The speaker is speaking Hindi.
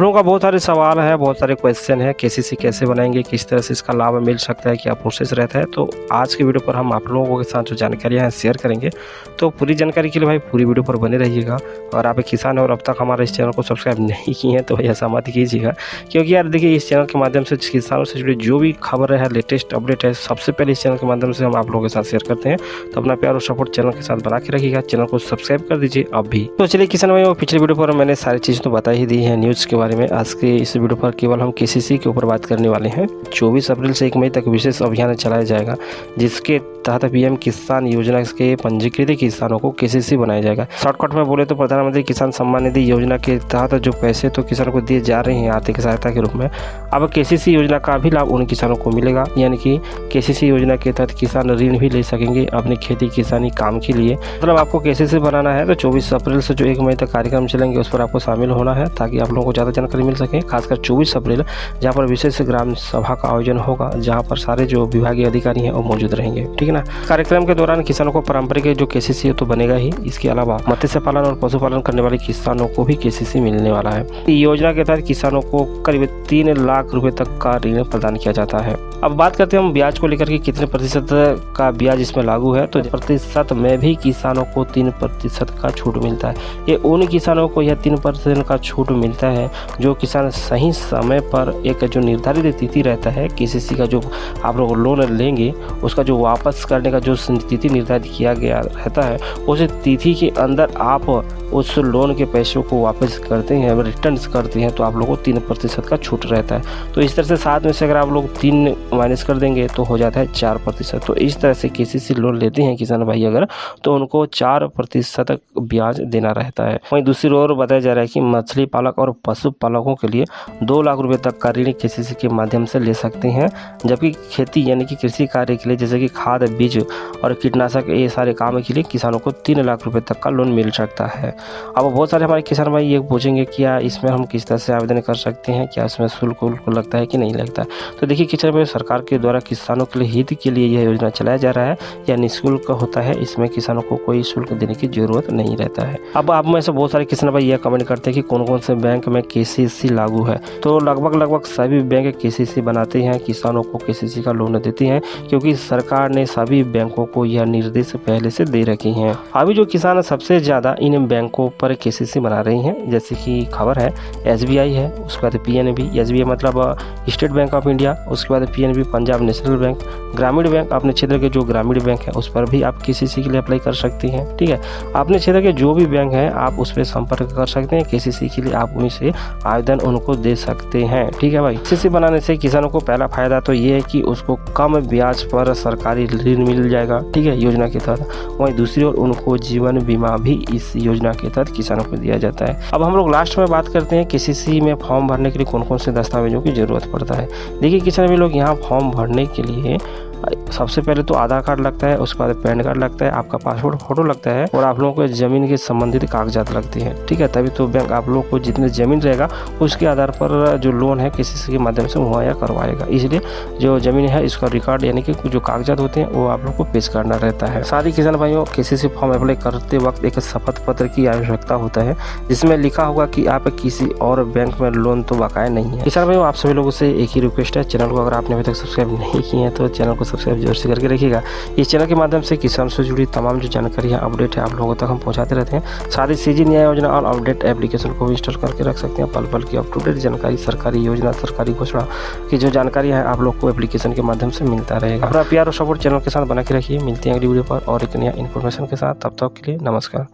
आप लोगों का बहुत सारे सवाल है, बहुत सारे क्वेश्चन है, केसीसी कैसे बनाएंगे, किस तरह से इसका लाभ मिल सकता है, क्या प्रोसेस रहता है। तो आज की वीडियो पर हम आप लोगों के साथ जो जानकारियाँ हैं शेयर करेंगे। तो पूरी जानकारी के लिए भाई पूरी वीडियो पर बने रहिएगा। और आप एक किसान हैं और अब तक हमारे इस चैनल को सब्सक्राइब नहीं किए हैं तो भाई ऐसा मत कीजिएगा, क्योंकि यार देखिए इस चैनल के माध्यम से किसानों से जुड़ी जो भी खबर है, लेटेस्ट अपडेट है, सबसे पहले इस चैनल के माध्यम से हम आप लोगों के साथ शेयर करते हैं। तो अपना प्यार और सपोर्ट चैनल के साथ बना के रखिएगा, चैनल को सब्सक्राइब कर दीजिए अभी। तो चलिए किसान भाई, पिछले वीडियो पर मैंने सारी चीज़ तो बता ही दी है न्यूज़ के बारे में। आज के इस वीडियो पर केवल हम केसीसी के ऊपर बात करने वाले हैं। 24 अप्रैल से 1 मई तक विशेष अभियान चलाया जाएगा, जिसके तहत पीएम किसान योजना के पंजीकृत किसानों को केसीसी बनाया जाएगा। शॉर्टकट में बोले तो प्रधानमंत्री किसान सम्मान निधि योजना के तहत जो पैसे तो किसानों को दिए जा रहे हैं आर्थिक सहायता के रूप में, अब केसीसी योजना का भी लाभ उन किसानों को मिलेगा। यानी कि केसीसी योजना के तहत किसान ऋण भी ले सकेंगे अपनी खेती किसानी काम के लिए। मतलब आपको केसीसी बनाना है तो 24 अप्रैल से जो 1 मई तक कार्यक्रम चलेंगे उस पर आपको शामिल होना है, ताकि आप लोगों को ज़्यादा जानकारी मिल सके। खासकर 24 अप्रैल जहाँ पर विशेष ग्राम सभा का आयोजन होगा, जहाँ पर सारे जो विभागीय अधिकारी हैं वो मौजूद रहेंगे, ठीक है ना। कार्यक्रम के दौरान किसानों को पारंपरिक जो केसीसी तो बनेगा ही, इसके अलावा मत्स्य पालन और पशुपालन करने वाले किसानों को भी केसीसी मिलने वाला है। योजना के तहत किसानों को करीब 3 लाख रुपए तक का ऋण प्रदान किया जाता है। अब बात करते हैं हम ब्याज को लेकर के, कितने प्रतिशत का ब्याज इसमें लागू है। तो प्रतिशत में भी किसानों को 3% का छूट मिलता है। ये उन किसानों को यह 3% का छूट मिलता है जो किसान सही समय पर एक जो निर्धारित तिथि रहता है केसीसी का, जो आप लोग लोन लेंगे उसका जो वापस करने का जो तिथि निर्धारित किया गया रहता है, उस तिथि के अंदर आप उस लोन के पैसों को वापस करते हैं, रिटर्न करते हैं, तो आप लोगों को 3% का छूट रहता है। तो इस तरह से 7 में से अगर आप लोग 3 माइनस कर देंगे तो हो जाता है 4%। तो इस तरह से केसीसी लोन लेते हैं किसान भाई अगर, तो उनको 4% ब्याज देना रहता है। वहीं दूसरी ओर बताया जा रहा है कि मछली पालक और पशु पालकों के लिए 2 लाख रुपए तक का ऋण केसीसी के माध्यम से ले सकते हैं, जबकि खेती यानी कि कृषि कार्य के लिए जैसे कि खाद, बीज और कीटनाशक, ये सारे काम के लिए किसानों को 3 लाख रुपए तक का लोन मिल सकता है। अब बहुत सारे हमारे किसान भाई ये पूछेंगे क्या इसमें हम किस तरह से आवेदन कर सकते हैं, क्या इसमें शुल्क लगता है कि नहीं लगता है। तो देखिए किसान भाई, सरकार के द्वारा किसानों के लिए हित के लिए यह योजना चलाया जा रहा है, यह निःशुल्क होता है, इसमें किसानों को कोई शुल्क देने की जरूरत नहीं रहता है। अब आप में से बहुत सारे किसान भाई यह कमेंट करते हैं कि कौन कौन से बैंक में केसीसी लागू है। तो लगभग सभी बैंक केसीसी बनाते हैं, किसानों को केसीसी का लोन देते हैं, क्योंकि सरकार ने सभी बैंकों को यह निर्देश पहले से दे रखे हैं। अभी जो किसान सबसे ज्यादा इन बैंकों पर केसीसी बना रही हैं, जैसे कि खबर है एसबीआई है, उसके बाद पीएनबी, एसबीआई मतलब स्टेट बैंक ऑफ इंडिया, उसके बाद पीएनबी पंजाब नेशनल बैंक, ग्रामीण बैंक, अपने क्षेत्र के जो ग्रामीण बैंक है उस पर भी आप केसीसी के लिए अप्लाई कर सकते हैं, ठीक है। अपने क्षेत्र के जो भी बैंक हैं आप उस पर संपर्क कर सकते हैं, केसीसी के लिए आप उन्हीं से आवेदन उनको दे सकते हैं, ठीक है भाई। केसीसी बनाने से किसानों को पहला फायदा तो ये है कि उसको कम ब्याज पर सरकारी ऋण मिल जाएगा, ठीक है, योजना के तहत। वहीं दूसरी ओर उनको जीवन बीमा भी इस योजना के तहत किसानों को दिया जाता है। अब हम लोग लास्ट में बात करते हैं केसीसी में फॉर्म भरने के लिए कौन कौन से दस्तावेजों की जरूरत पड़ता है। देखिए किसान भी लोग यहाँ फॉर्म भरने के लिए सबसे पहले तो आधार कार्ड लगता है, उसके बाद पैन कार्ड लगता है, आपका पासपोर्ट फोटो लगता है, और आप लोगों को जमीन के संबंधित कागजात लगते हैं, ठीक है। तभी तो बैंक आप लोग को जितने जमीन रहेगा उसके आधार पर जो लोन है केसीसी के माध्यम से मुहैया करवाएगा। इसलिए जो जमीन है इसका रिकॉर्ड यानी कि जो कागजात होते हैं वो आप लोग को पेश करना रहता है। साथ ही किसान भाइयों, केसीसी फॉर्म अप्लाई करते वक्त एक शपथ पत्र की आवश्यकता होता है, जिसमें लिखा होगा कि आप किसी और बैंक में लोन तो बकाया नहीं है। किसान भाइयों, आप सभी लोगों से एक ही रिक्वेस्ट है, चैनल को अगर आपने अभी तक सब्सक्राइब नहीं किए हैं तो चैनल को सब्सक्राइब जरूर से करके रखिएगा। इस चैनल के माध्यम से किसान से जुड़ी तमाम जो जानकारी है, अपडेट है, आप लोगों तक हम पहुंचाते रहते हैं। साथ ही सीजी न्याय योजना और अपडेट एप्लीकेशन को भी इंस्टॉल करके रख सकते हैं। पल पल की अप टू डेट जानकारी, सरकारी योजना, सरकारी घोषणा की जो जानकारी है आप लोग को एप्लीकेशन के माध्यम से मिलता रहेगा। अपना प्यार और सपोर्ट चैनल के साथ बना के रखिए। मिलते हैं अगली वीडियो पर और एक नया इन्फॉर्मेशन के साथ। तब तक के लिए नमस्कार।